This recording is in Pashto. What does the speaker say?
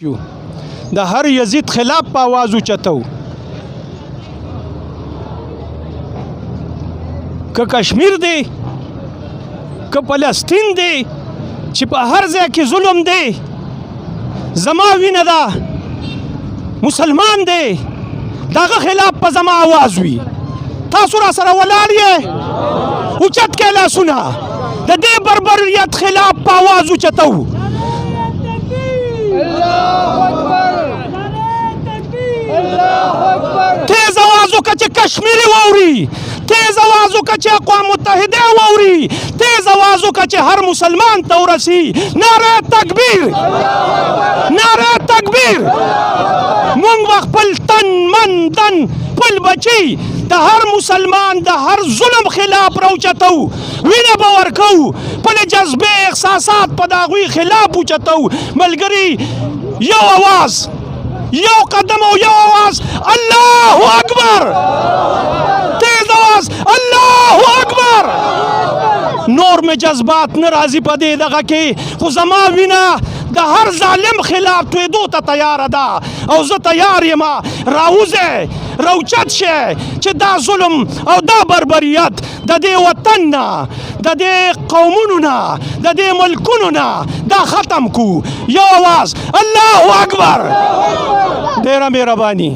د هر یزید خلاف په आवाज اوچتو که کشمیر دی که فلسطین دی چې په هر ځای کې ظلم دی زما وینه ده مسلمان دی دغه خلاف په زما आवाज وي تاسو را سره ولاړ یې اوچت کې لاسونه د دې بربریت خلاف په आवाज اوچتو تیز आवाज وکړه چې کشمیری واوري تیز आवाज وکړه چې اقوام متحده واوري تیز आवाज وکړه چې هر مسلمان ته ورسي نعره تکبیر نعره تکبیر مونږ خپل تن من دن خپل بچي د هر مسلمان د هر ظلم خلاف راوچتو وینه به ورکو خپل جذبې احساسات په د هغوی خلاف اوچتو ملګري یو आवाज یو قدم او یو आवाज الله اکبر تیز आवाज الله اکبر نور میں جذبات نه راځي په دې دغه کې خو زما وینه د هر ظالم خلاف تویدو ته تیاره ده او زه تیار یم راوځئ راوچت شئ چې دا ظلم او دا بربریت د دې وطن نه د دې قومونو نه د دې ملکونو نه دا ختم کو یو आवाज الله اکبر ډیره مهرباني